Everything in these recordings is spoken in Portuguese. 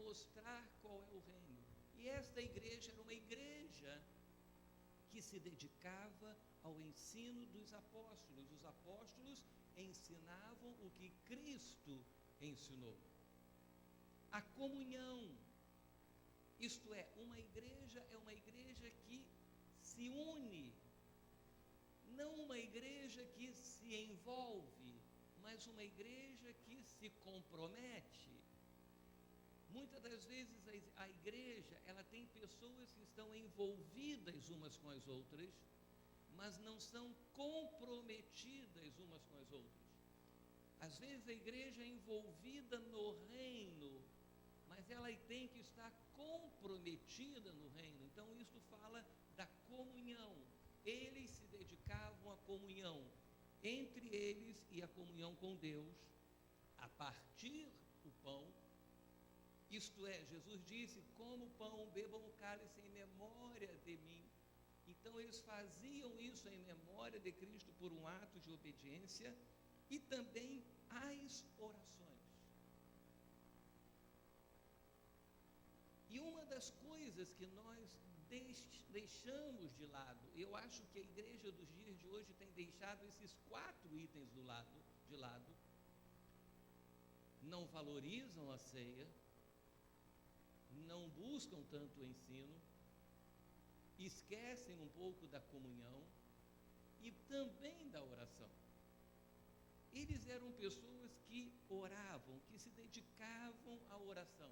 mostrar qual é o reino. E esta igreja era uma igreja que se dedicava ao ensino dos apóstolos. Os apóstolos ensinavam o que Cristo ensinou. A comunhão, isto é uma igreja que se une, não uma igreja que se envolve, mas uma igreja que se compromete. Muitas das vezes a igreja, ela tem pessoas que estão envolvidas umas com as outras, mas não são comprometidas umas com as outras. Às vezes a igreja é envolvida no reino, mas ela tem que estar comprometida no reino. Então isso fala da comunhão. Eles se dedicavam à comunhão entre eles e a comunhão com Deus, a partir do pão. Isto é, Jesus disse: comam o pão, bebam o cálice em memória de mim. Então eles faziam isso em memória de Cristo por um ato de obediência, e também as orações. E uma das coisas que nós deixamos de lado, eu acho que a igreja dos dias de hoje tem deixado esses 4 itens de lado, não valorizam a ceia, não buscam tanto o ensino, esquecem um pouco da comunhão e também da oração. Eles eram pessoas que oravam, que se dedicavam à oração.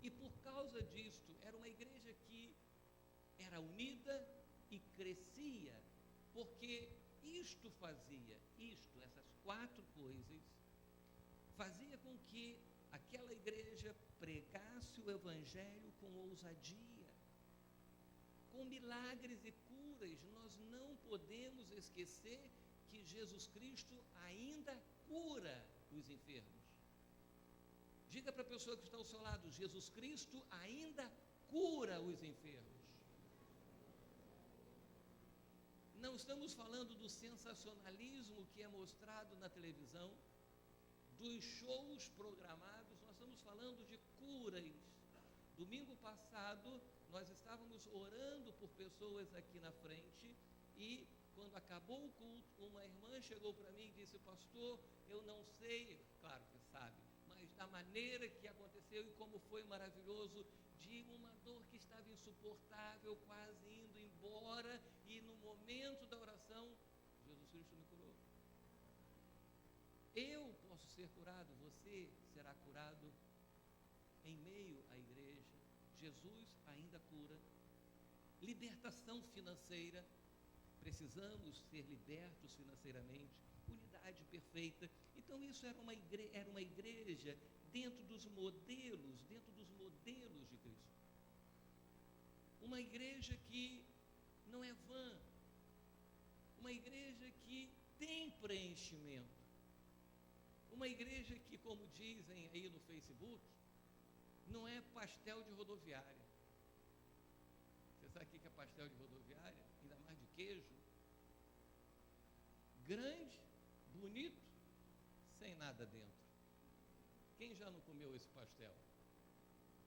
E por causa disto, era uma igreja que era unida e crescia, porque essas 4 coisas, fazia com que aquela igreja pregasse o evangelho com ousadia, com milagres e curas. Nós não podemos esquecer que Jesus Cristo ainda cura os enfermos. Diga para a pessoa que está ao seu lado: Jesus Cristo ainda cura os enfermos. Não estamos falando do sensacionalismo que é mostrado na televisão, dos shows programados, nós estamos falando de curas. Domingo passado, nós estávamos orando por pessoas aqui na frente, e quando acabou o culto, uma irmã chegou para mim e disse: pastor, eu não sei, claro que sabe, mas da maneira que aconteceu e como foi maravilhoso, de uma dor que estava insuportável, quase indo embora, e no momento da oração, Jesus Cristo me curou. Eu posso ser curado, você será curado em meio à igreja. Jesus ainda cura. Libertação financeira, precisamos ser libertos financeiramente, unidade perfeita. Então isso era uma igreja dentro dos modelos de Cristo. Uma igreja que não é vã, uma igreja que tem preenchimento. Uma igreja que, como dizem aí no Facebook, não é pastel de rodoviária. Você sabe o que é pastel de rodoviária? Ainda mais de queijo. Grande, bonito, sem nada dentro. Quem já não comeu esse pastel?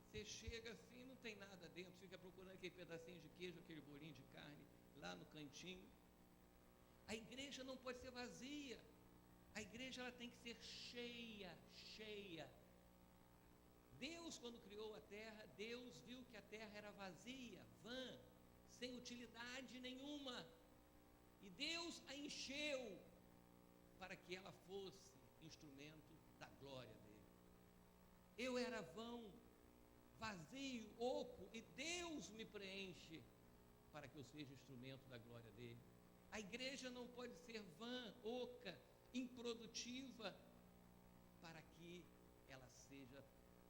Você chega assim, não tem nada dentro, fica procurando aquele pedacinho de queijo, aquele bolinho de carne, lá no cantinho. A igreja não pode ser vazia. A igreja ela tem que ser cheia. Deus, quando criou a terra, Deus viu que a terra era vazia, vã, sem utilidade nenhuma, e Deus a encheu para que ela fosse instrumento da glória dele. Eu era vão, vazio, oco, e Deus me preenche para que eu seja instrumento da glória dele. A igreja não pode ser vã, oca, improdutiva, para que ela seja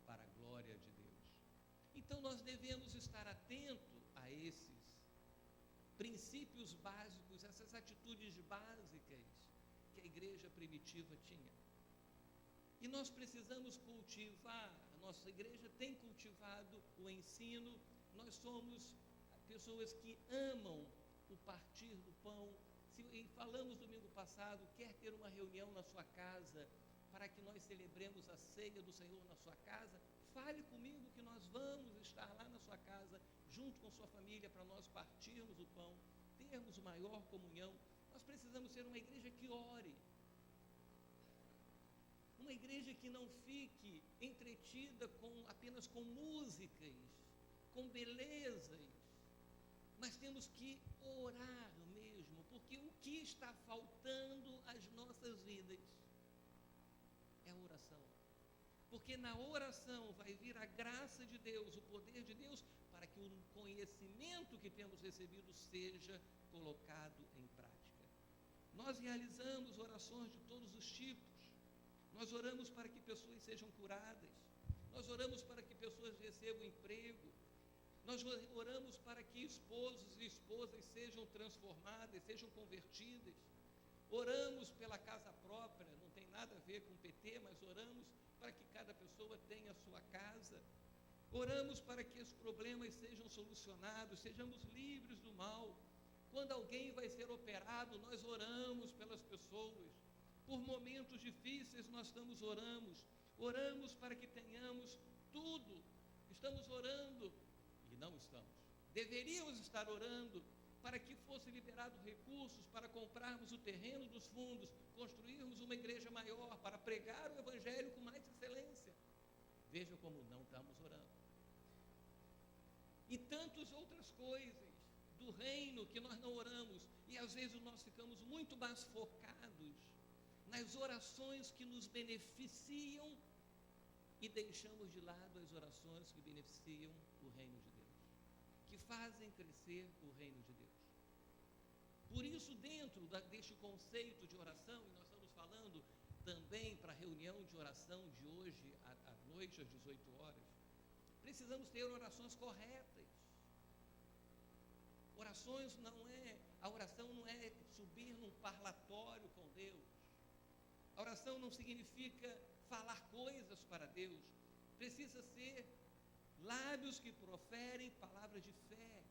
para a glória de Deus. Então nós devemos estar atentos a esses princípios básicos, essas atitudes básicas que a igreja primitiva tinha. E nós precisamos cultivar, a nossa igreja tem cultivado o ensino. Nós somos pessoas que amam o partir do pão. E falamos domingo passado, quer ter uma reunião na sua casa, para que nós celebremos a ceia do Senhor na sua casa, fale comigo que nós vamos estar lá na sua casa, junto com sua família, para nós partirmos o pão, termos maior comunhão. Nós precisamos ser uma igreja que ore, uma igreja que não fique entretida apenas com músicas, com belezas, mas temos que orar mesmo, porque o que está faltando às nossas vidas é a oração. Porque na oração vai vir a graça de Deus, o poder de Deus, para que o conhecimento que temos recebido seja colocado em prática. Nós realizamos orações de todos os tipos. Nós oramos para que pessoas sejam curadas. Nós oramos para que pessoas recebam emprego. Nós oramos para que esposos e esposas sejam transformadas, sejam convertidas. Oramos pela casa própria, não tem nada a ver com PT, mas oramos para que cada pessoa tenha a sua casa. Oramos para que os problemas sejam solucionados, sejamos livres do mal. Quando alguém vai ser operado, nós oramos pelas pessoas. Por momentos difíceis, nós oramos para que tenhamos tudo. Estamos orando e não estamos. Deveríamos estar orando para que fosse liberado recursos para comprarmos o terreno dos fundos, construirmos uma igreja maior, para pregar o evangelho com mais excelência. Veja como não estamos orando. E tantas outras coisas do reino que nós não oramos, e às vezes nós ficamos muito mais focados nas orações que nos beneficiam e deixamos de lado as orações que beneficiam o reino de Deus, que fazem crescer o reino de Deus. Por isso, dentro deste conceito de oração, e nós estamos falando também para a reunião de oração de hoje à noite, às 18 horas, precisamos ter orações corretas. A oração não é subir num parlatório com Deus. A oração não significa falar coisas para Deus. Precisa ser lábios que proferem palavras de fé,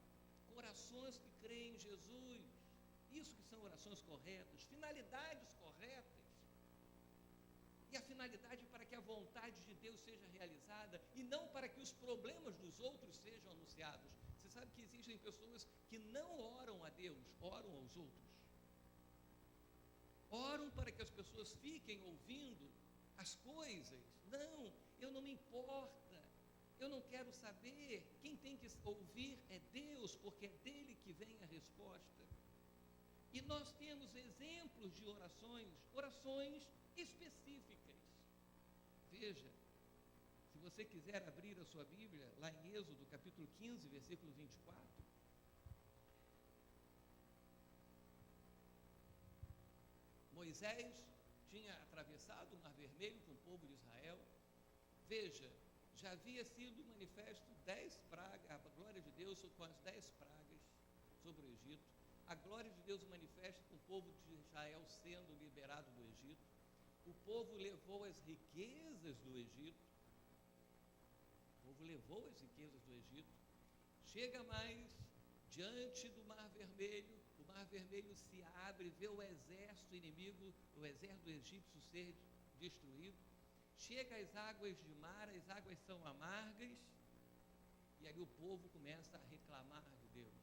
corações que creem em Jesus. Isso que são orações corretas, finalidades corretas. E a finalidade para que a vontade de Deus seja realizada e não para que os problemas dos outros sejam anunciados. Você sabe que existem pessoas que não oram a Deus, oram aos outros. Oram para que as pessoas fiquem ouvindo as coisas. Não, eu não me importa, eu não quero saber. Quem tem que ouvir é Deus, porque é dele que vem a resposta. E nós temos exemplos de orações específicas. Veja, se você quiser abrir a sua Bíblia, lá em Êxodo, capítulo 15, versículo 24. Moisés tinha atravessado o Mar Vermelho com o povo de Israel. Veja, já havia sido manifesto 10 pragas, a glória de Deus com as 10 pragas sobre o Egito. A glória de Deus manifesta com o povo de Israel sendo liberado do Egito. O povo levou as riquezas do Egito. Chega mais diante do Mar Vermelho. O Mar Vermelho se abre, vê o exército inimigo, o exército egípcio ser destruído. Chega às águas de mar, as águas são amargas. E aí o povo começa a reclamar de Deus.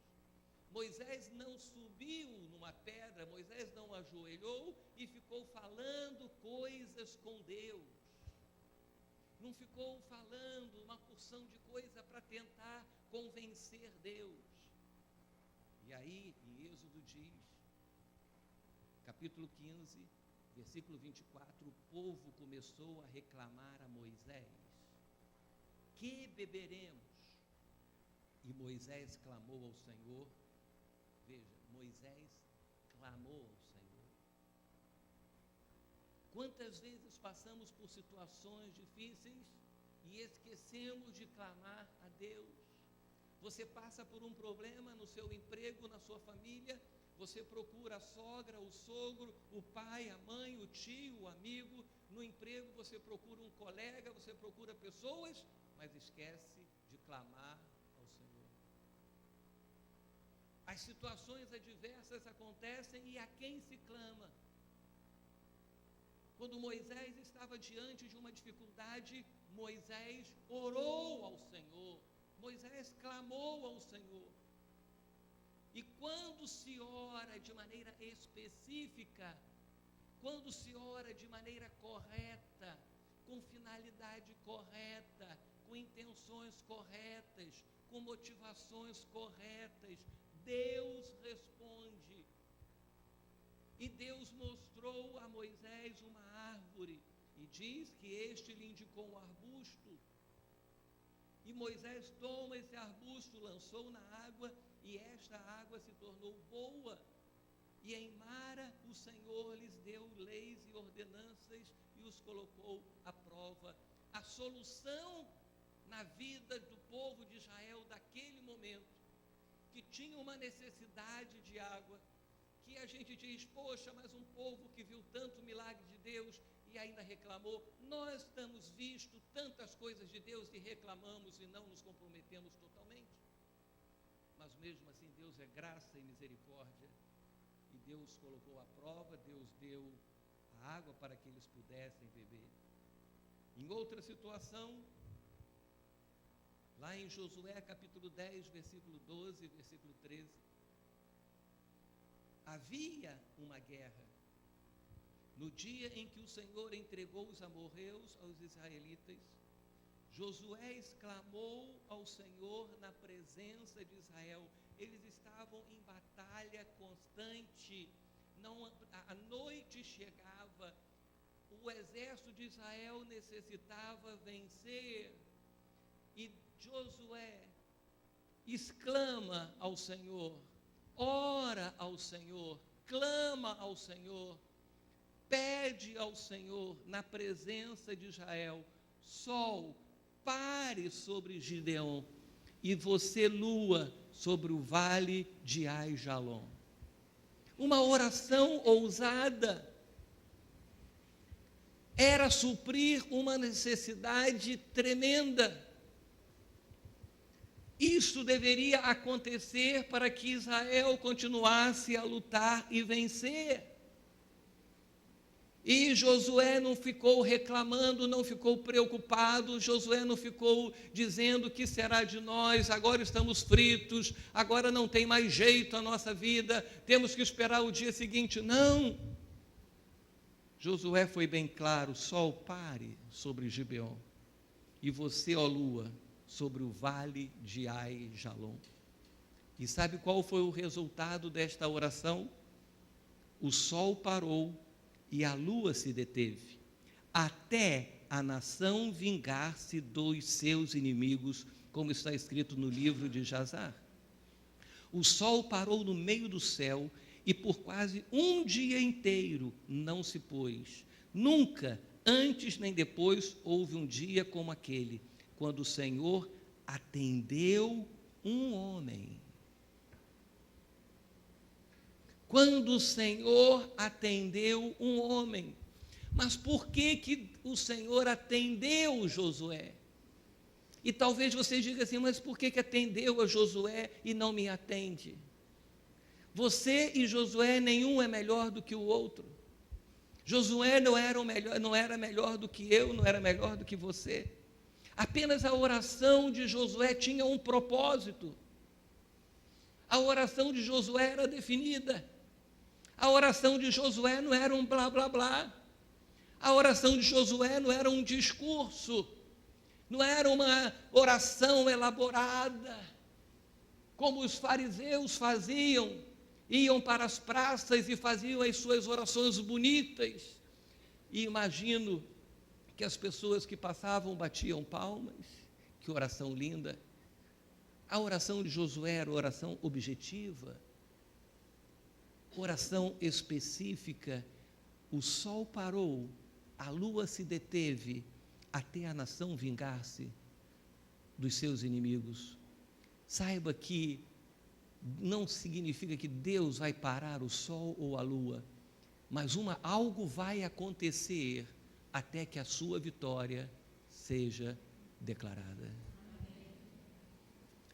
Moisés não subiu numa pedra, Moisés não ajoelhou e ficou falando coisas com Deus. Não ficou falando uma porção de coisa para tentar convencer Deus. E aí, em Êxodo diz, capítulo 15, versículo 24, o povo começou a reclamar a Moisés: que beberemos? E Moisés clamou ao Senhor. Veja, Moisés clamou ao Senhor. Quantas vezes passamos por situações difíceis e esquecemos de clamar a Deus? Você passa por um problema no seu emprego, na sua família, você procura a sogra, o sogro, o pai, a mãe, o tio, o amigo. No emprego você procura um colega, você procura pessoas, mas esquece de clamar ao Senhor. As situações adversas acontecem e a quem se clama? Quando Moisés estava diante de uma dificuldade, Moisés orou ao Senhor, Moisés clamou ao Senhor. E quando se ora de maneira específica, quando se ora de maneira correta, com finalidade correta, com intenções corretas, com motivações corretas, Deus responde. E Deus mostrou a Moisés uma árvore, e diz que este lhe indicou um arbusto. E Moisés toma esse arbusto, lançou na água, e esta água se tornou boa. E em Mara o Senhor lhes deu leis e ordenanças e os colocou à prova. A solução na vida do povo de Israel daquele momento, que tinha uma necessidade de água, que a gente diz, poxa, mas um povo que viu tanto milagre de Deus e ainda reclamou. Nós temos visto tantas coisas de Deus e reclamamos e não nos comprometemos totalmente. Mas mesmo assim Deus é graça e misericórdia, e Deus colocou à prova, Deus deu a água para que eles pudessem beber. Em outra situação, lá em Josué capítulo 10, versículo 12, versículo 13, havia uma guerra. No dia em que o Senhor entregou os amorreus aos israelitas, Josué exclamou ao Senhor na presença de Israel. Eles estavam em batalha constante, a noite chegava, o exército de Israel necessitava vencer, e Josué exclama ao Senhor, ora ao Senhor, clama ao Senhor, pede ao Senhor na presença de Israel: sol, pare sobre Gideon, e você, lua, sobre o vale de Aijalon. Uma oração ousada, era suprir uma necessidade tremenda. Isso deveria acontecer para que Israel continuasse a lutar e vencer. E Josué não ficou reclamando, não ficou preocupado, Josué não ficou dizendo: o que será de nós, agora estamos fritos, agora não tem mais jeito a nossa vida, temos que esperar o dia seguinte. Não. Josué foi bem claro: sol, pare sobre Gibeon, e você, ó lua, sobre o vale de Aijalon. E sabe qual foi o resultado desta oração? O sol parou e a lua se deteve, até a nação vingar-se dos seus inimigos, como está escrito no livro de Jazar. O sol parou no meio do céu e por quase um dia inteiro não se pôs. Nunca, antes nem depois, houve um dia como aquele, quando o Senhor atendeu um homem. Quando o Senhor atendeu um homem. Mas por que o Senhor atendeu Josué? E talvez você diga assim: mas por que atendeu a Josué e não me atende? Você e Josué, nenhum é melhor do que o outro. Josué não era melhor do que eu, não era melhor do que você. Apenas a oração de Josué tinha um propósito. A oração de Josué era definida. A oração de Josué não era um blá, blá, blá. A oração de Josué não era um discurso. Não era uma oração elaborada, como os fariseus faziam. Iam para as praças e faziam as suas orações bonitas. E imagino que as pessoas que passavam batiam palmas. Que oração linda. A oração de Josué era oração objetiva, oração específica. O sol parou, a lua se deteve, até a nação vingar-se dos seus inimigos. Saiba que não significa que Deus vai parar o sol ou a lua, mas algo vai acontecer até que a sua vitória seja declarada.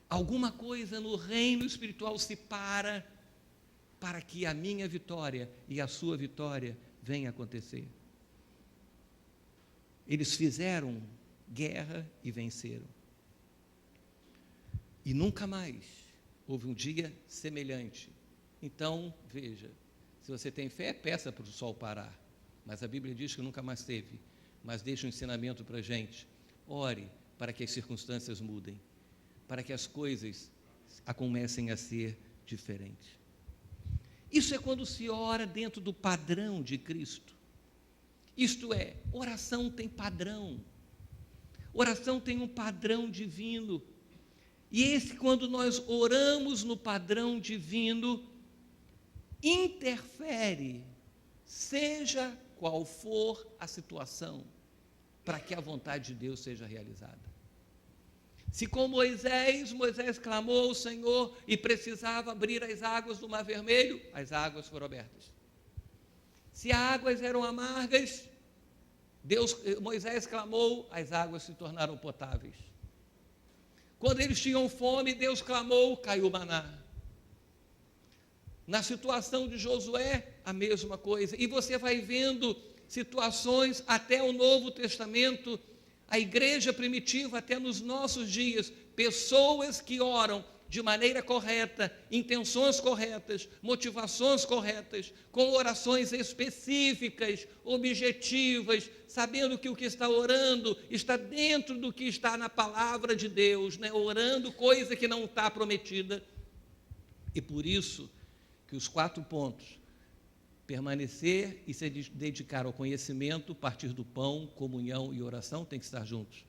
Alguma coisa no reino espiritual se para que a minha vitória e a sua vitória venha acontecer. Eles fizeram guerra e venceram. E nunca mais houve um dia semelhante. Então, veja, se você tem fé, peça para o sol parar. Mas a Bíblia diz que nunca mais teve. Mas deixa um ensinamento para a gente. Ore para que as circunstâncias mudem, para que as coisas comecem a ser diferentes. Isso é quando se ora dentro do padrão de Cristo. Isto é, oração tem padrão. Oração tem um padrão divino. E esse, quando nós oramos no padrão divino, interfere, seja qual for a situação, para que a vontade de Deus seja realizada. Se com Moisés clamou ao Senhor e precisava abrir as águas do Mar Vermelho, as águas foram abertas. Se as águas eram amargas, Moisés clamou, as águas se tornaram potáveis. Quando eles tinham fome, Deus clamou, caiu maná. Na situação de Josué, a mesma coisa. E você vai vendo situações até o Novo Testamento, a igreja primitiva até nos nossos dias, pessoas que oram de maneira correta, intenções corretas, motivações corretas, com orações específicas, objetivas, sabendo que o que está orando está dentro do que está na palavra de Deus, né? Orando coisa que não está prometida. E por isso que os 4 pontos: permanecer e se dedicar ao conhecimento, partir do pão, comunhão e oração, tem que estar juntos.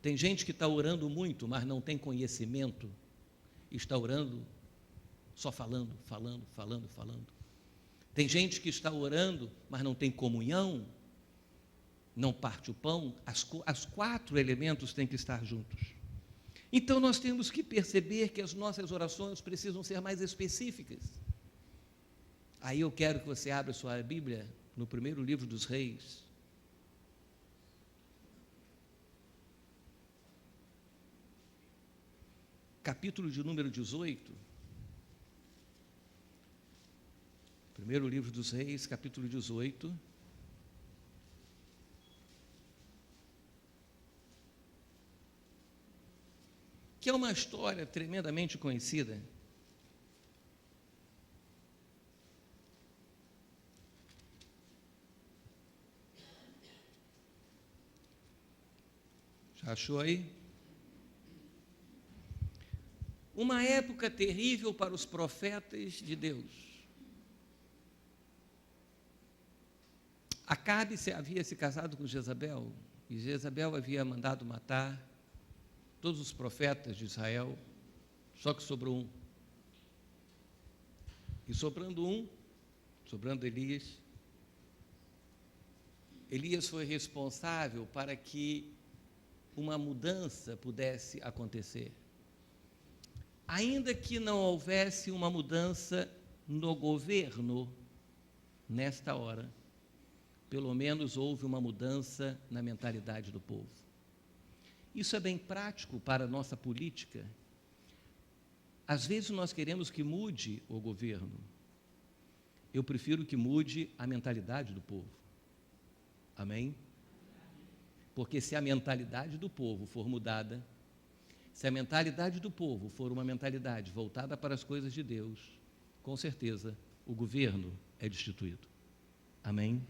Tem gente que está orando muito, mas não tem conhecimento, está orando só falando. Tem gente que está orando, mas não tem comunhão, não parte o pão. As 4 elementos têm que estar juntos. Então nós temos que perceber que as nossas orações precisam ser mais específicas. Aí eu quero que você abra sua Bíblia no primeiro livro dos Reis. Capítulo de número 18. Primeiro livro dos Reis, capítulo 18. Que é uma história tremendamente conhecida. Já achou aí? Uma época terrível para os profetas de Deus. Acabe havia se casado com Jezabel, e Jezabel havia mandado matar todos os profetas de Israel, só que sobrou um. E sobrando Elias, Elias foi responsável para que uma mudança pudesse acontecer. Ainda que não houvesse uma mudança no governo, nesta hora, pelo menos houve uma mudança na mentalidade do povo. Isso é bem prático para a nossa política. Às vezes nós queremos que mude o governo. Eu prefiro que mude a mentalidade do povo. Amém? Porque se a mentalidade do povo for mudada, se a mentalidade do povo for uma mentalidade voltada para as coisas de Deus, com certeza o governo é destituído. Amém?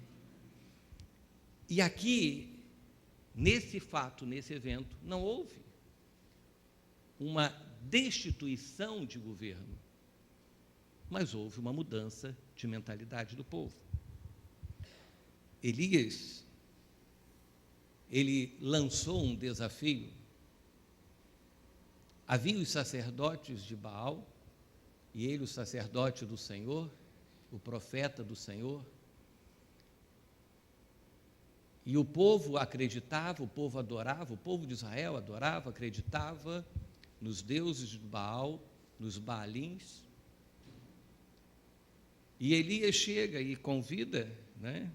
E aqui, nesse fato, nesse evento, não houve uma destituição de governo, mas houve uma mudança de mentalidade do povo. Elias, ele lançou um desafio. Havia os sacerdotes de Baal, e ele, o sacerdote do Senhor, o profeta do Senhor. E o povo acreditava, o povo adorava, o povo de Israel adorava, acreditava nos deuses de Baal, nos Baalins. E Elias chega e convida, né?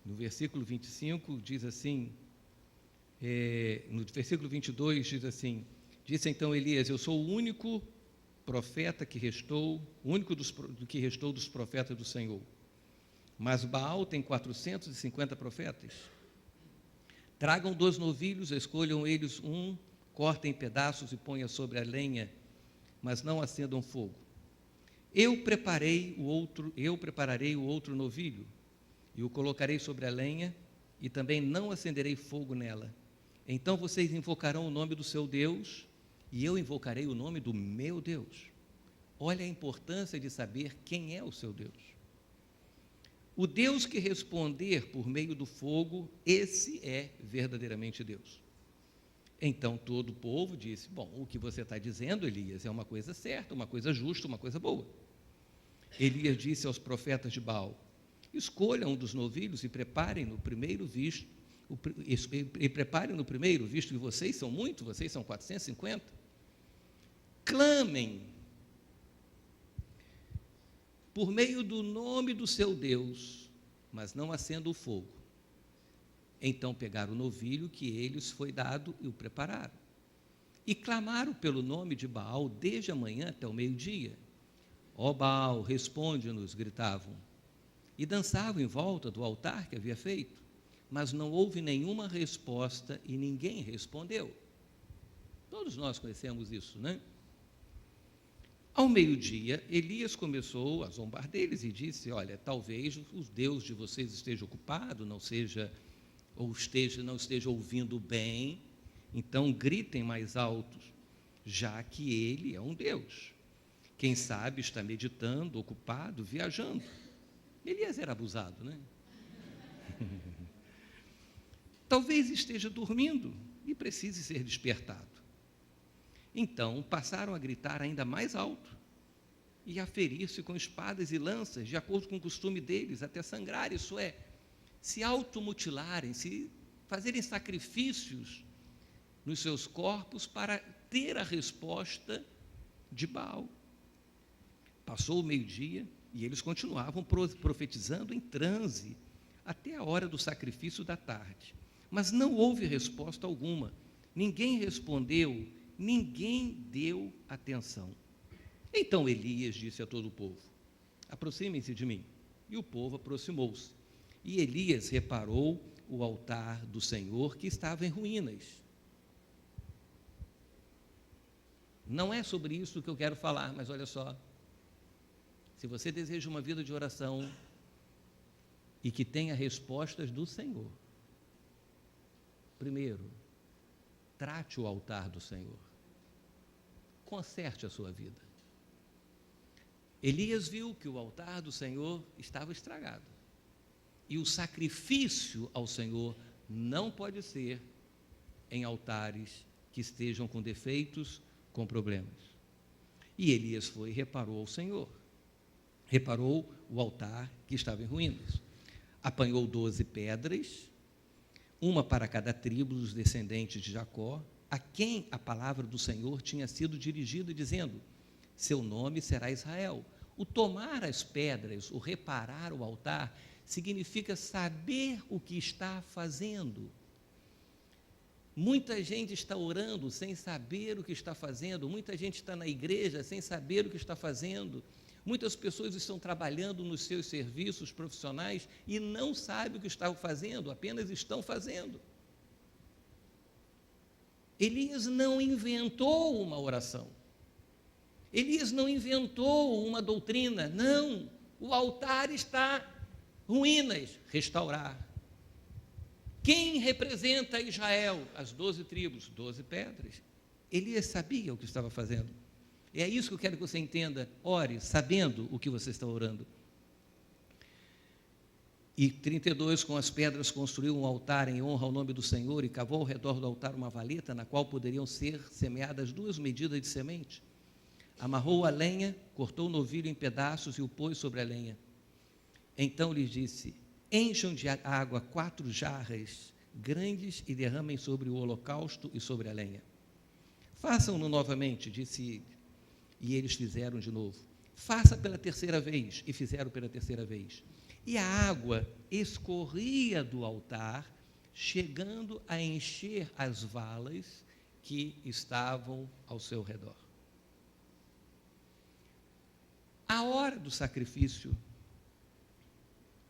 No versículo 25 diz assim, no versículo 22 diz assim: disse então Elias: eu sou o único profeta que restou, o único do que restou dos profetas do Senhor. Mas Baal tem 450 profetas. Tragam 2 novilhos, escolham eles um, cortem em pedaços e ponham sobre a lenha, mas não acendam fogo. Eu prepararei o outro novilho, e o colocarei sobre a lenha, e também não acenderei fogo nela. Então vocês invocarão o nome do seu Deus, e eu invocarei o nome do meu Deus. Olha a importância de saber quem é o seu Deus. O Deus que responder por meio do fogo, esse é verdadeiramente Deus. Então todo o povo disse: bom, o que você está dizendo, Elias, é uma coisa certa, uma coisa justa, uma coisa boa. Elias disse aos profetas de Baal: escolham um dos novilhos e preparem no primeiro, visto que vocês são muitos, vocês são 450. Clamem por meio do nome do seu Deus, mas não acendam o fogo. Então pegaram o novilho que eles foi dado e o prepararam. E clamaram pelo nome de Baal desde a manhã até o meio-dia. Ó Baal, responde-nos, gritavam. E dançavam em volta do altar que havia feito, mas não houve nenhuma resposta e ninguém respondeu. Todos nós conhecemos isso, né? Ao meio-dia, Elias começou a zombar deles e disse: olha, talvez o Deus de vocês esteja ocupado, não esteja ouvindo bem, então gritem mais altos, já que ele é um Deus. Quem sabe está meditando, ocupado, viajando. Elias era abusado, né? Talvez esteja dormindo e precise ser despertado. Então passaram a gritar ainda mais alto e a ferir-se com espadas e lanças, de acordo com o costume deles, até sangrar, isso é, se automutilarem, se fazerem sacrifícios nos seus corpos para ter a resposta de Baal. Passou o meio-dia e eles continuavam profetizando em transe até a hora do sacrifício da tarde. Mas não houve resposta alguma. Ninguém respondeu, ninguém deu atenção. Então Elias disse a todo o povo: aproximem-se de mim. E o povo aproximou-se. E Elias reparou o altar do Senhor que estava em ruínas. Não é sobre isso que eu quero falar, mas olha só. Se você deseja uma vida de oração e que tenha respostas do Senhor, primeiro, trate o altar do Senhor. Conserte a sua vida. Elias viu que o altar do Senhor estava estragado. E o sacrifício ao Senhor não pode ser em altares que estejam com defeitos, com problemas. E Elias foi e reparou ao Senhor. Reparou o altar que estava em ruínas. Apanhou 12 pedras, uma para cada tribo dos descendentes de Jacó, a quem a palavra do Senhor tinha sido dirigida, dizendo: seu nome será Israel. O tomar as pedras, o reparar o altar, significa saber o que está fazendo. Muita gente está orando sem saber o que está fazendo, muita gente está na igreja sem saber o que está fazendo, muitas pessoas estão trabalhando nos seus serviços profissionais e não sabem o que estão fazendo, apenas estão fazendo. Elias não inventou uma oração, Elias não inventou uma doutrina, não, o altar está ruínas, restaurar. Quem representa Israel? As 12 tribos, 12 pedras. Elias sabia o que estava fazendo. É isso que eu quero que você entenda. Ore sabendo o que você está orando. E 32, com as pedras construiu um altar em honra ao nome do Senhor e cavou ao redor do altar uma valeta na qual poderiam ser semeadas 2 medidas de semente. Amarrou a lenha, cortou o novilho em pedaços e o pôs sobre a lenha. Então lhes disse: encham de água 4 jarras grandes e derramem sobre o holocausto e sobre a lenha. Façam-no novamente, disse ele. E eles fizeram de novo. Faça pela 3ª vez, e fizeram pela 3ª vez. E a água escorria do altar, chegando a encher as valas que estavam ao seu redor. A hora do sacrifício,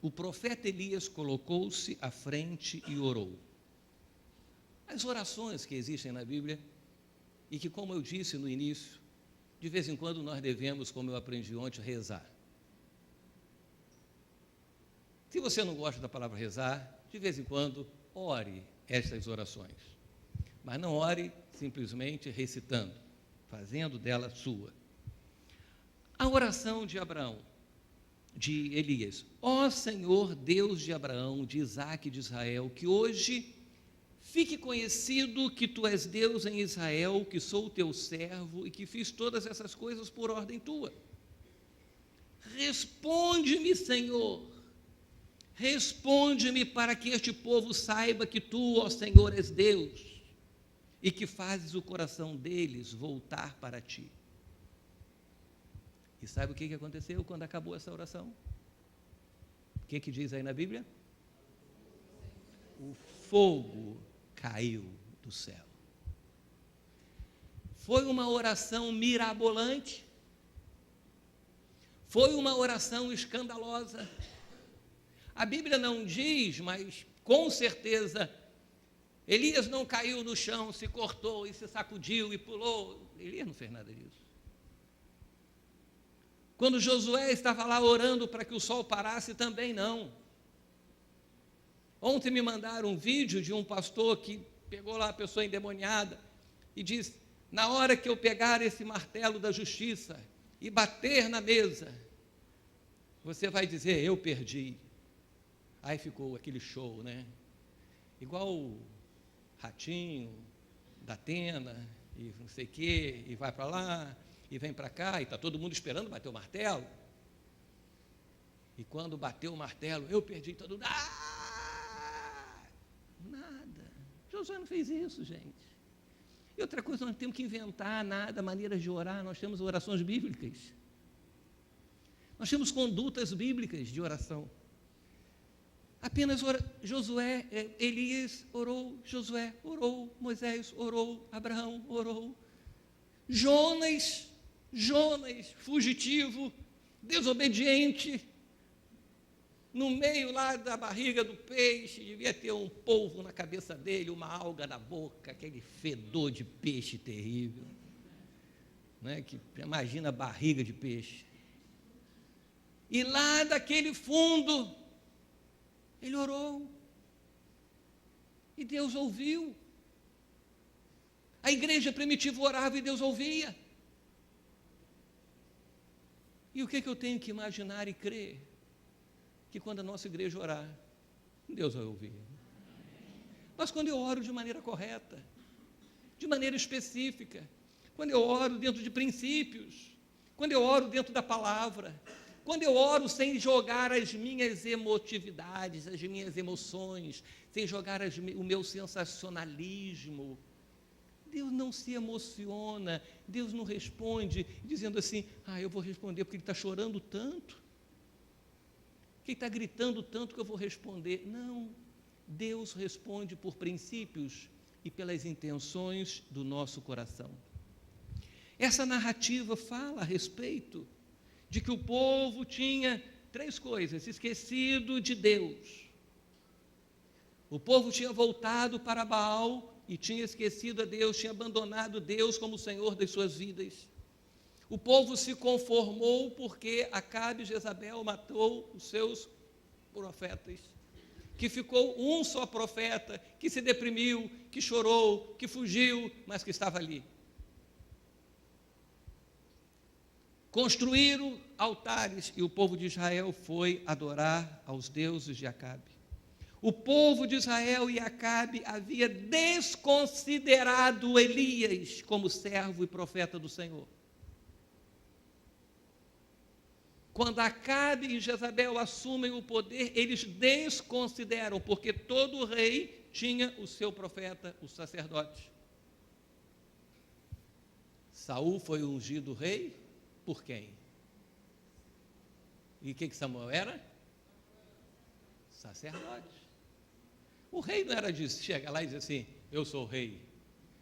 o profeta Elias colocou-se à frente e orou. As orações que existem na Bíblia e que, como eu disse no início, de vez em quando nós devemos, como eu aprendi ontem, rezar. Se você não gosta da palavra rezar, de vez em quando, ore estas orações. Mas não ore simplesmente recitando, fazendo dela sua. A oração de Abraão, de Elias: ó Senhor, Deus de Abraão, de Isaque e de Israel, que hoje fique conhecido que tu és Deus em Israel, que sou o teu servo e que fiz todas essas coisas por ordem tua. Responde-me, Senhor, responde-me para que este povo saiba que tu, ó Senhor, és Deus e que fazes o coração deles voltar para ti. E sabe o que aconteceu quando acabou essa oração? O que diz aí na Bíblia? O fogo caiu do céu. Foi uma oração mirabolante, foi uma oração escandalosa. A Bíblia não diz, mas com certeza, Elias não caiu no chão, se cortou e se sacudiu e pulou. Elias não fez nada disso. Quando Josué estava lá orando para que o sol parasse, também não. Ontem me mandaram um vídeo de um pastor que pegou lá a pessoa endemoniada e disse: na hora que eu pegar esse martelo da justiça e bater na mesa, você vai dizer, eu perdi. Aí ficou aquele show, né? Igual o Ratinho, da Atena, e não sei o quê, e vai para lá, e vem para cá, e está todo mundo esperando bater o martelo. E quando bateu o martelo, eu perdi, todo mundo, nada. Josué não fez isso, gente. E outra coisa, nós não temos que inventar nada, maneiras de orar, nós temos orações bíblicas. Nós temos condutas bíblicas de oração. Apenas Josué, Elias orou, Josué orou, Moisés orou, Abraão orou. Jonas, fugitivo, desobediente, no meio lá da barriga do peixe, devia ter um polvo na cabeça dele, uma alga na boca, aquele fedor de peixe terrível, né? Que imagina a barriga de peixe. E lá daquele fundo, ele orou, e Deus ouviu. A igreja primitiva orava e Deus ouvia. E o que eu tenho que imaginar e crer? Que quando a nossa igreja orar, Deus vai ouvir. Mas quando eu oro de maneira correta, de maneira específica, quando eu oro dentro de princípios, quando eu oro dentro da palavra, quando eu oro sem jogar as minhas emotividades, as minhas emoções, sem jogar o meu sensacionalismo, Deus não se emociona, Deus não responde, dizendo assim, eu vou responder porque ele está chorando tanto, que ele está gritando tanto que eu vou responder. Não, Deus responde por princípios e pelas intenções do nosso coração. Essa narrativa fala a respeito de que o povo tinha 3 coisas: esquecido de Deus, o povo tinha voltado para Baal e tinha esquecido a Deus, tinha abandonado Deus como o Senhor das suas vidas. O povo se conformou porque Acabe e Jezabel matou os seus profetas, que ficou um só profeta, que se deprimiu, que chorou, que fugiu, mas que estava ali. Construíram altares e o povo de Israel foi adorar aos deuses de Acabe. O povo de Israel e Acabe havia desconsiderado Elias como servo e profeta do Senhor. Quando Acabe e Jezabel assumem o poder, eles desconsideram, porque todo rei tinha o seu profeta, o sacerdote. Saul foi ungido rei por quem? E o que Samuel era? Sacerdote. O rei não era de chegar lá e dizer assim, eu sou rei,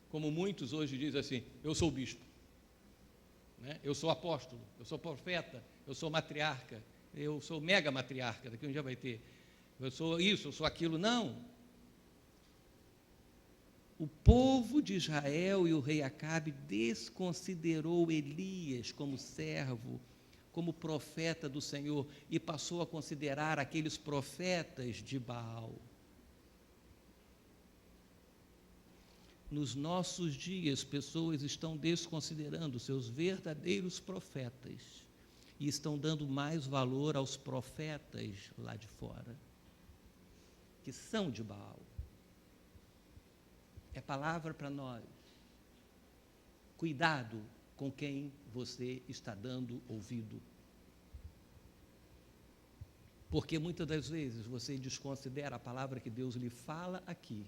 como muitos hoje dizem assim, eu sou bispo, né? Eu sou apóstolo, eu sou profeta, eu sou matriarca, eu sou mega matriarca, daqui um dia vai ter, eu sou isso, eu sou aquilo. Não. O povo de Israel e o rei Acabe desconsiderou Elias como servo, como profeta do Senhor, e passou a considerar aqueles profetas de Baal. Nos nossos dias, pessoas estão desconsiderando seus verdadeiros profetas e estão dando mais valor aos profetas lá de fora, que são de Baal. É palavra para nós. Cuidado com quem você está dando ouvido. Porque muitas das vezes você desconsidera a palavra que Deus lhe fala aqui,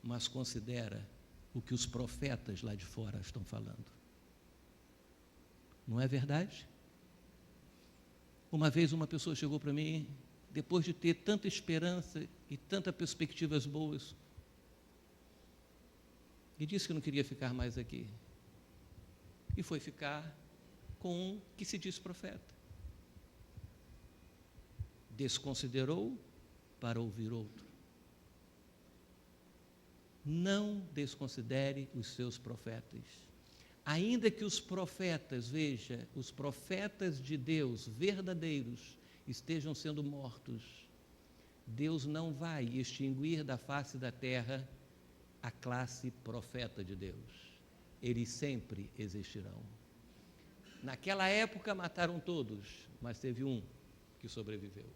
mas considera o que os profetas lá de fora estão falando. Não é verdade? Uma vez uma pessoa chegou para mim, depois de ter tanta esperança e tantas perspectivas boas, e disse que não queria ficar mais aqui. E foi ficar com um que se diz profeta. Desconsiderou para ouvir outro. Não desconsidere os seus profetas. Ainda que os profetas, veja, os profetas de Deus, verdadeiros, estejam sendo mortos, Deus não vai extinguir da face da terra a classe profeta de Deus. Eles sempre existirão. Naquela época mataram todos, mas teve um que sobreviveu.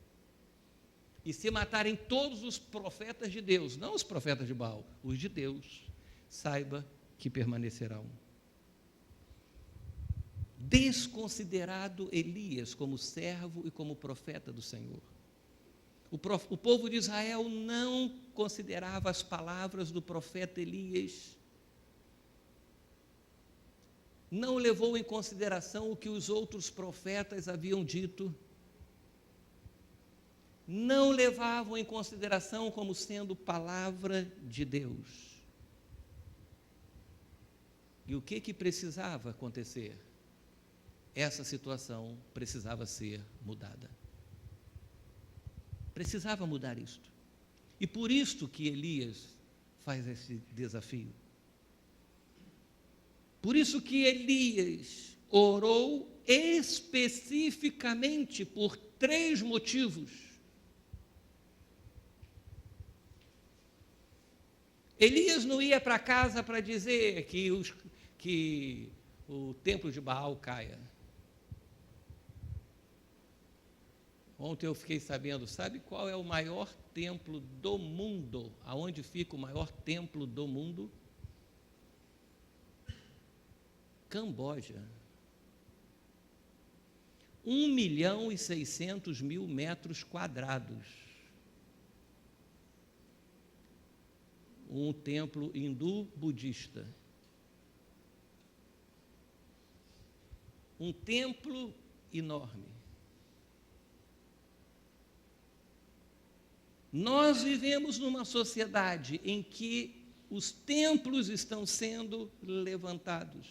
E se matarem todos os profetas de Deus, não os profetas de Baal, os de Deus, saiba que permanecerão. Desconsiderado Elias como servo e como profeta do Senhor. O povo de Israel não considerava as palavras do profeta Elias, não levou em consideração o que os outros profetas haviam dito, não levavam em consideração como sendo palavra de Deus. E o que precisava acontecer? Essa situação precisava ser mudada. Precisava mudar isto. E por isto que Elias faz esse desafio. Por isso que Elias orou especificamente por 3 motivos. Elias não ia para casa para dizer que o templo de Baal caia. Ontem eu fiquei sabendo, sabe qual é o maior templo do mundo? Aonde fica o maior templo do mundo? Camboja. 1.600.000 metros quadrados. Um templo hindu-budista. Um templo enorme. Nós vivemos numa sociedade em que os templos estão sendo levantados.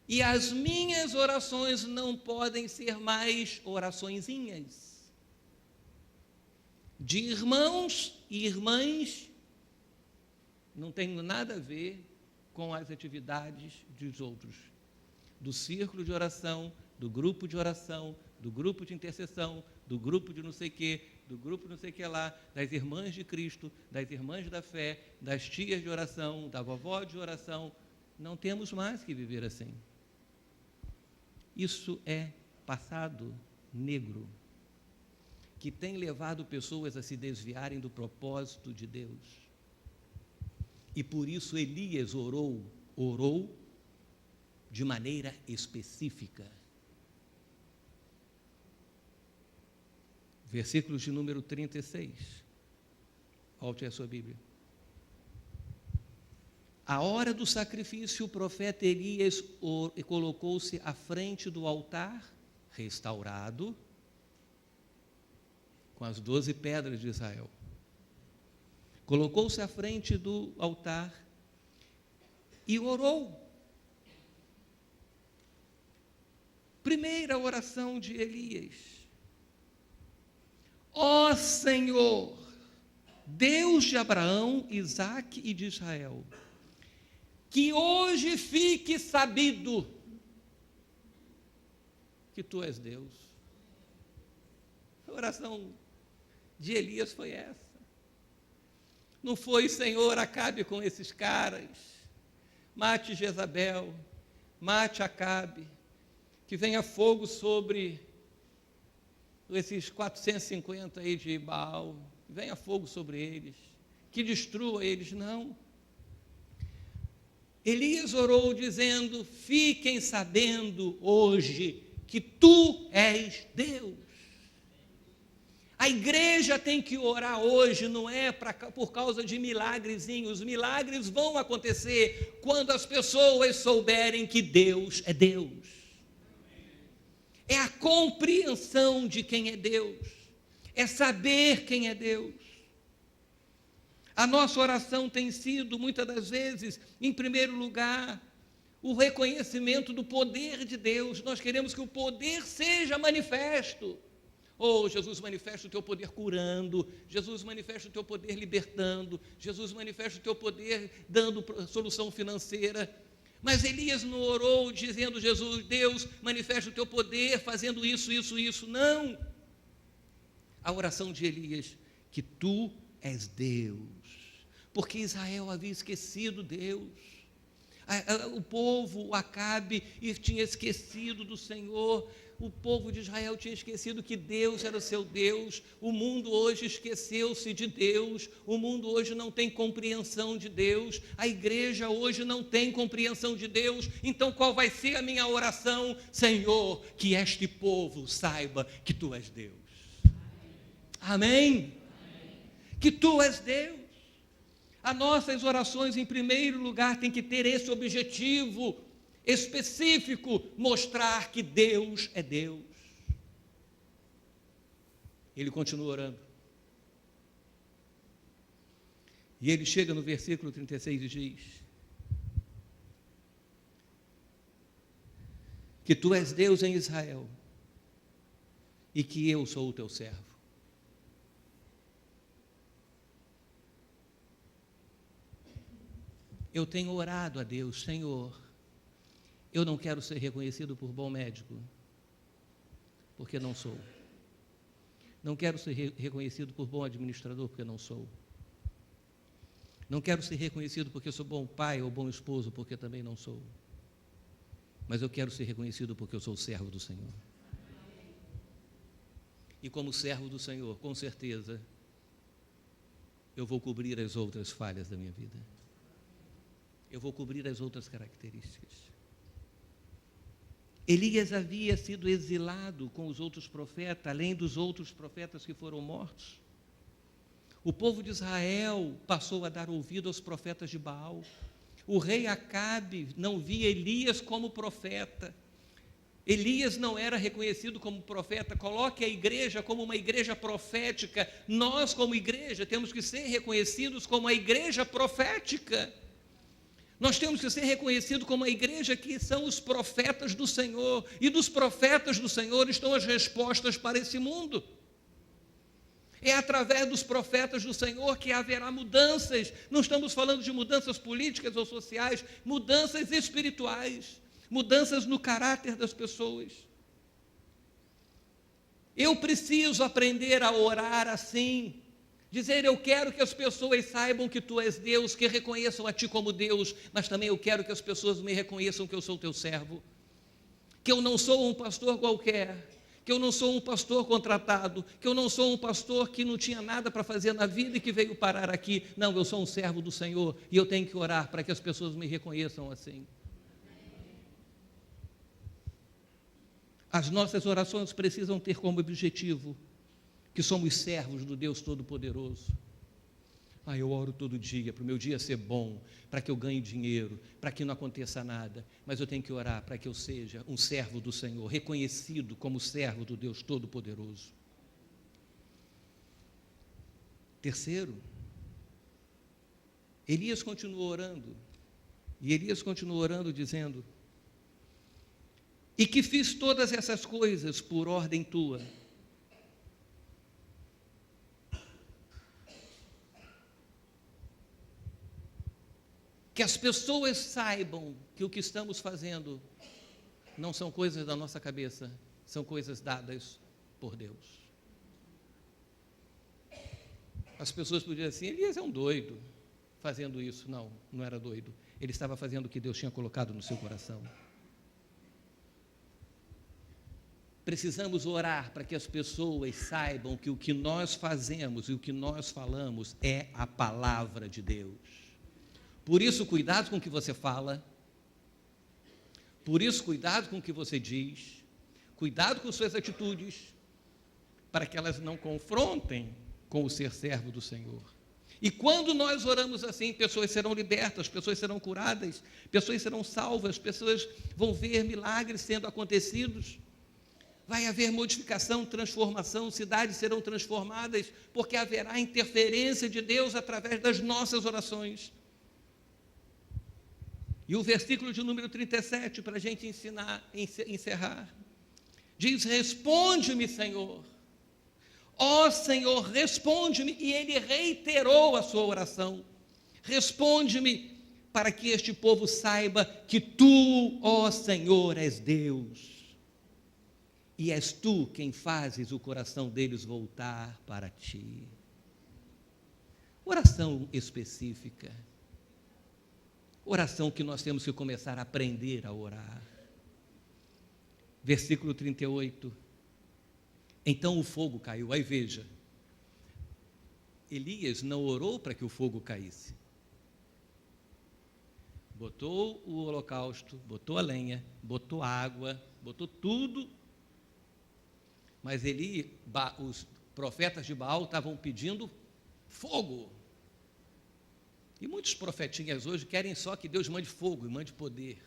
E as minhas orações não podem ser mais oraçõezinhas. De irmãos e irmãs, não tem nada a ver com as atividades dos outros. Do círculo de oração, do grupo de oração, do grupo de intercessão, do grupo de não sei o quê, do grupo não sei o que lá, das irmãs de Cristo, das irmãs da fé, das tias de oração, da vovó de oração. Não temos mais que viver assim. Isso é passado negro, que tem levado pessoas a se desviarem do propósito de Deus. E por isso Elias orou de maneira específica. Versículos de número 36. Volte a sua Bíblia. À hora do sacrifício, o profeta Elias colocou-se à frente do altar, restaurado, com as 12 pedras de Israel. Colocou-se à frente do altar e orou. Primeira oração de Elias. Ó Senhor, Deus de Abraão, Isaque e de Israel, que hoje fique sabido que tu és Deus. A oração de Elias foi essa. Não foi: Senhor, acabe com esses caras, mate Jezabel, mate Acabe, que venha fogo sobre esses 450 aí de Baal, venha fogo sobre eles, que destrua eles. Não. Elias orou dizendo: fiquem sabendo hoje que tu és Deus. A igreja tem que orar hoje, não é por causa de milagrezinhos. Os milagres vão acontecer quando as pessoas souberem que Deus é Deus. É a compreensão de quem é Deus, é saber quem é Deus. A nossa oração tem sido, muitas das vezes, em primeiro lugar, o reconhecimento do poder de Deus. Nós queremos que o poder seja manifesto. Oh, Jesus, manifesta o teu poder curando, Jesus, manifesta o teu poder libertando, Jesus, manifesta o teu poder dando solução financeira. Mas Elias não orou dizendo: Jesus, Deus, manifesta o teu poder fazendo isso, isso, isso. Não. A oração de Elias: que tu és Deus, porque Israel havia esquecido Deus. O povo, o Acabe, tinha esquecido do Senhor. O povo de Israel tinha esquecido que Deus era o seu Deus. O mundo hoje esqueceu-se de Deus. O mundo hoje não tem compreensão de Deus. A igreja hoje não tem compreensão de Deus. Então qual vai ser a minha oração? Senhor, que este povo saiba que tu és Deus. Amém? Que tu és Deus. As nossas orações, em primeiro lugar, têm que ter esse objetivo específico: mostrar que Deus é Deus. Ele continua orando. E ele chega no versículo 36 e diz: que tu és Deus em Israel e que eu sou o teu servo. Eu tenho orado a Deus: Senhor, eu não quero ser reconhecido por bom médico, porque não sou. Não quero ser reconhecido por bom administrador, porque não sou. Não quero ser reconhecido porque sou bom pai ou bom esposo, porque também não sou. Mas eu quero ser reconhecido porque eu sou servo do Senhor. E como servo do Senhor, com certeza, eu vou cobrir as outras falhas da minha vida. Eu vou cobrir as outras características. Elias havia sido exilado com os outros profetas, além dos outros profetas que foram mortos. O povo de Israel passou a dar ouvido aos profetas de Baal. O rei Acabe não via Elias como profeta. Elias não era reconhecido como profeta. Coloque a igreja como uma igreja profética. Nós, como igreja, temos que ser reconhecidos como a igreja profética. Nós temos que ser reconhecidos como a igreja que são os profetas do Senhor. E dos profetas do Senhor estão as respostas para esse mundo. É através dos profetas do Senhor que haverá mudanças. Não estamos falando de mudanças políticas ou sociais, mudanças espirituais, mudanças no caráter das pessoas. Eu preciso aprender a orar assim. Dizer: eu quero que as pessoas saibam que tu és Deus, que reconheçam a ti como Deus, mas também eu quero que as pessoas me reconheçam que eu sou teu servo, que eu não sou um pastor qualquer, que eu não sou um pastor contratado, que eu não sou um pastor que não tinha nada para fazer na vida e que veio parar aqui. Não, eu sou um servo do Senhor e eu tenho que orar para que as pessoas me reconheçam assim. As nossas orações precisam ter como objetivo que somos servos do Deus Todo-Poderoso. Eu oro todo dia para o meu dia ser bom, para que eu ganhe dinheiro, para que não aconteça nada, mas eu tenho que orar para que eu seja um servo do Senhor, reconhecido como servo do Deus Todo-Poderoso. Terceiro, Elias continuou orando, e Elias continuou orando dizendo: e que fiz todas essas coisas por ordem tua. Que as pessoas saibam que o que estamos fazendo não são coisas da nossa cabeça, são coisas dadas por Deus. As pessoas podiam dizer assim, Elias é um doido fazendo isso. Não, não era doido. Ele estava fazendo o que Deus tinha colocado no seu coração. Precisamos orar para que as pessoas saibam que o que nós fazemos e o que nós falamos é a palavra de Deus. Por isso, cuidado com o que você fala. Por isso, cuidado com o que você diz. Cuidado com suas atitudes, para que elas não confrontem com o ser servo do Senhor. E quando nós oramos assim, pessoas serão libertas, pessoas serão curadas, pessoas serão salvas, pessoas vão ver milagres sendo acontecidos. Vai haver modificação, transformação, cidades serão transformadas, porque haverá interferência de Deus através das nossas orações. E o versículo de número 37, para a gente encerrar, diz, responde-me, Senhor. Ó Senhor, responde-me. E ele reiterou a sua oração. Responde-me, para que este povo saiba que tu, ó Senhor, és Deus. E és tu quem fazes o coração deles voltar para ti. Oração específica. Oração que nós temos que começar a aprender a orar. Versículo 38. Então o fogo caiu. Aí veja, Elias não orou para que o fogo caísse. Botou o holocausto, botou a lenha, botou água, botou tudo. Mas os profetas de Baal estavam pedindo fogo. E muitos profetinhas hoje querem só que Deus mande fogo e mande poder.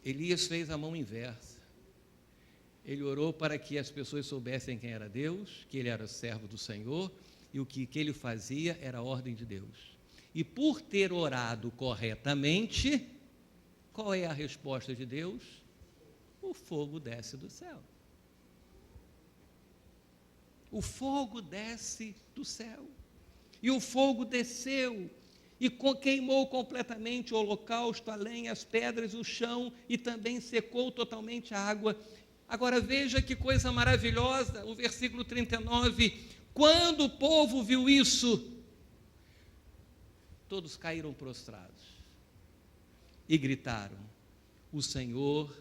Elias fez a mão inversa. Ele orou para que as pessoas soubessem quem era Deus, que ele era servo do Senhor, e o que ele fazia era a ordem de Deus. E por ter orado corretamente, qual é a resposta de Deus? O fogo desce do céu. O fogo desce do céu. E o fogo desceu e queimou completamente o holocausto, a lenha, as pedras, o chão, e também secou totalmente a água. Agora veja que coisa maravilhosa, o versículo 39, quando o povo viu isso, todos caíram prostrados e gritaram, o Senhor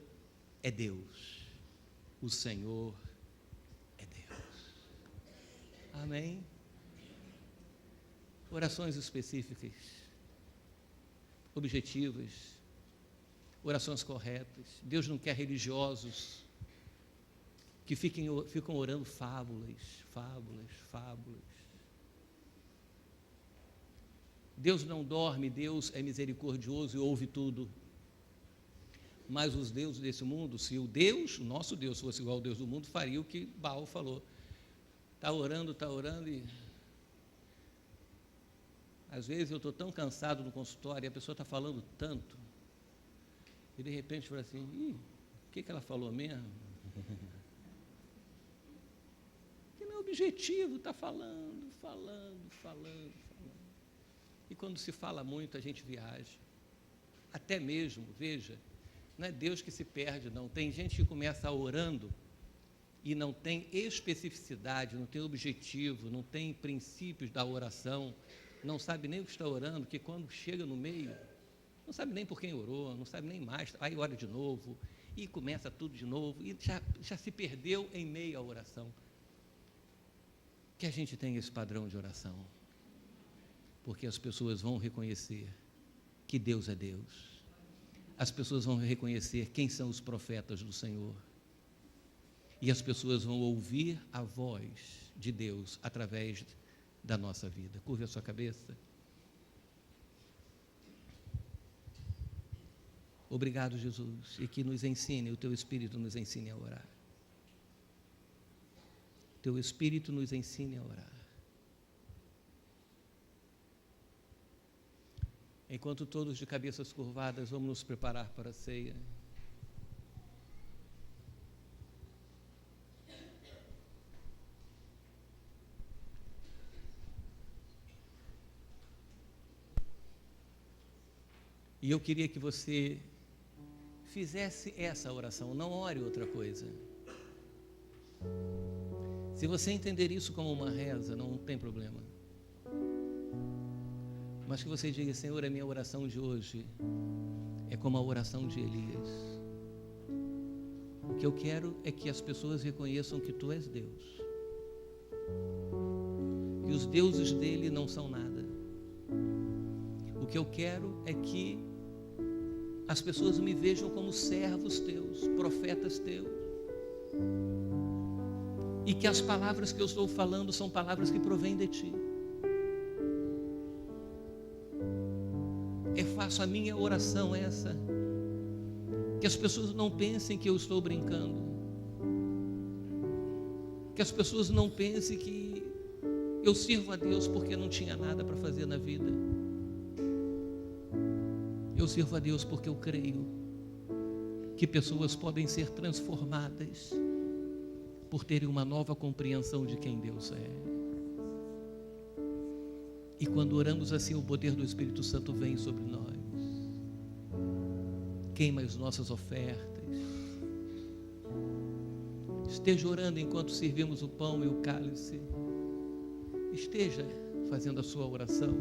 é Deus, o Senhor é Deus. Amém? Orações específicas, objetivas, orações corretas. Deus não quer religiosos que ficam orando fábulas. Deus não dorme, Deus é misericordioso e ouve tudo. Mas os deuses desse mundo, se o nosso Deus fosse igual ao Deus do mundo, faria o que Baal falou. Está orando e... Às vezes eu estou tão cansado no consultório e a pessoa está falando tanto, e de repente fala assim, o que ela falou mesmo? Que não é objetivo, está falando. E quando se fala muito, a gente viaja. Até mesmo, veja, não é Deus que se perde, não. Tem gente que começa orando e não tem especificidade, não tem objetivo, não tem princípios da oração, não sabe nem o que está orando, que quando chega no meio, não sabe nem por quem orou, não sabe nem mais, aí ora de novo, e começa tudo de novo, e já se perdeu em meio à oração. Que a gente tenha esse padrão de oração, porque as pessoas vão reconhecer que Deus é Deus, as pessoas vão reconhecer quem são os profetas do Senhor, e as pessoas vão ouvir a voz de Deus através da nossa vida. Curve a sua cabeça. Obrigado, Jesus, e que nos ensine, o Teu Espírito nos ensine a orar. Teu Espírito nos ensine a orar. Enquanto todos de cabeças curvadas, vamos nos preparar para a ceia. E eu queria que você fizesse essa oração, não ore outra coisa. Se você entender isso como uma reza, não tem problema. Mas que você diga: Senhor, a minha oração de hoje é como a oração de Elias. O que eu quero é que as pessoas reconheçam que Tu és Deus, que os deuses dele não são nada. O que eu quero é que as pessoas me vejam como servos Teus, profetas Teus, e que as palavras que eu estou falando são palavras que provêm de Ti. Faço a minha oração essa, que as pessoas não pensem que eu estou brincando, que as pessoas não pensem que eu sirvo a Deus porque não tinha nada para fazer na vida. Eu sirvo a Deus porque eu creio que pessoas podem ser transformadas por terem uma nova compreensão de quem Deus é. E quando oramos assim, o poder do Espírito Santo vem sobre nós, queima as nossas ofertas. Esteja orando enquanto servimos o pão e o cálice. Esteja fazendo a sua oração.